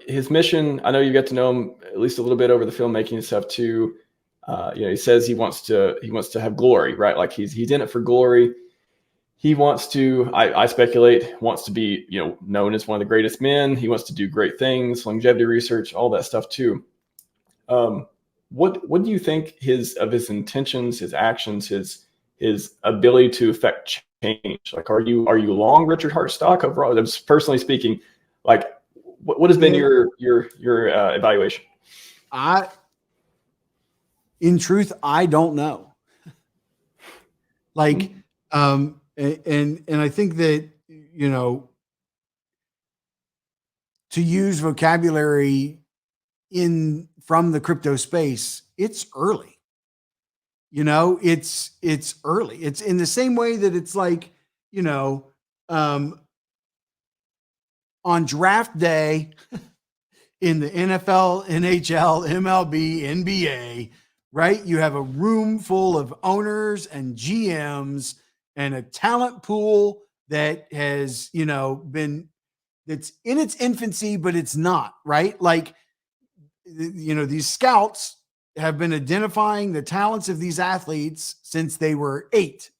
his mission, I know you get to know him at least a little bit over the filmmaking and stuff too. He says he wants to have glory, right? Like he's in it for glory. He wants to, I speculate, wants to be, known as one of the greatest men. He wants to do great things, longevity research, all that stuff too. What do you think of his intentions, his actions, his ability to affect change? Like, are you long Richard Hart stock overall? Personally speaking, like, what has been your evaluation? In truth, I don't know. Like, and I think that, to use vocabulary from the crypto space, it's early. It's early. It's in the same way that it's like, on draft day in the NFL, NHL, MLB, NBA, right? You have a room full of owners and GMs and a talent pool that has, that's in its infancy, but it's not, right? Like, these scouts have been identifying the talents of these athletes since they were 8,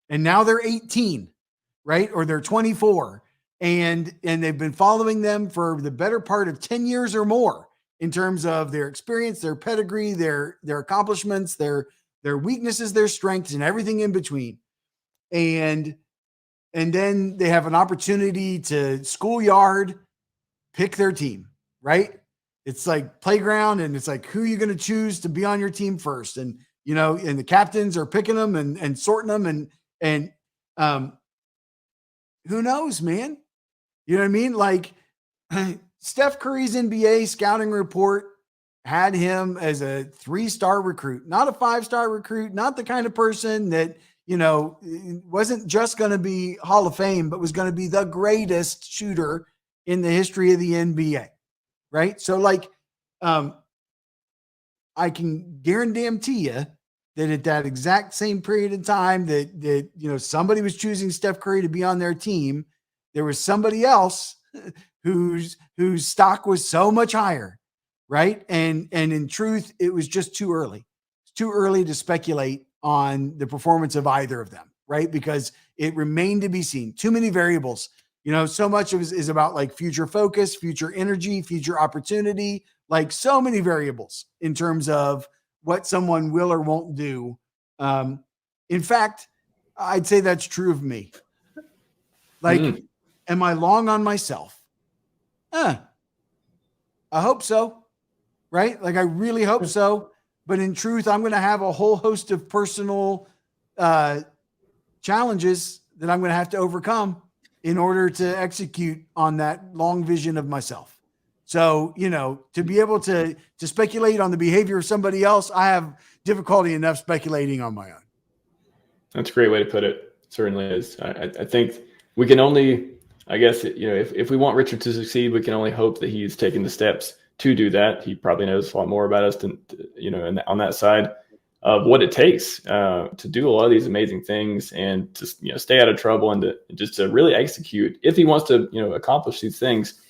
and now they're 18, right? Or they're 24. And they've been following them for the better part of 10 years or more in terms of their experience, their pedigree, their accomplishments, their weaknesses, their strengths, and everything in between. And then they have an opportunity to schoolyard pick their team, right? It's like playground, and it's like, who are you going to choose to be on your team first? And, and the captains are picking them and sorting them and who knows, man? You know what I mean? Like, Steph Curry's NBA scouting report had him as a 3-star recruit, not a 5-star recruit, not the kind of person that, wasn't just going to be Hall of Fame, but was going to be the greatest shooter in the history of the NBA. Right. So like, I can guarantee you that at that exact same period of time that somebody was choosing Steph Curry to be on their team, there was somebody else whose stock was so much higher, right? And in truth, it was just too early. It's too early to speculate on the performance of either of them, right? Because it remained to be seen. Too many variables. So much of it is about like future focus, future energy, future opportunity, like so many variables in terms of what someone will or won't do. In fact, I'd say that's true of me. Like, am I long on myself? I hope so. Right? Like, I really hope so. But in truth, I'm going to have a whole host of personal challenges that I'm going to have to overcome in order to execute on that long vision of myself. So, to be able to speculate on the behavior of somebody else, I have difficulty enough speculating on my own. That's a great way to put it. It certainly is. I think we can only, I guess, if we want Richard to succeed, we can only hope that he's taking the steps to do that. He probably knows a lot more about us than, on that side of what it takes to do a lot of these amazing things and to, stay out of trouble and to really execute if he wants to, accomplish these things.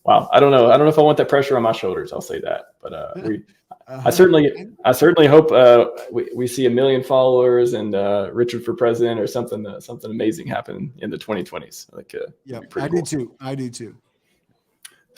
Wow. I don't know if I want that pressure on my shoulders. I'll say that, but I certainly hope we see 1 million followers and Richard for president or something amazing happen in the 2020s. Like, yeah, I do too.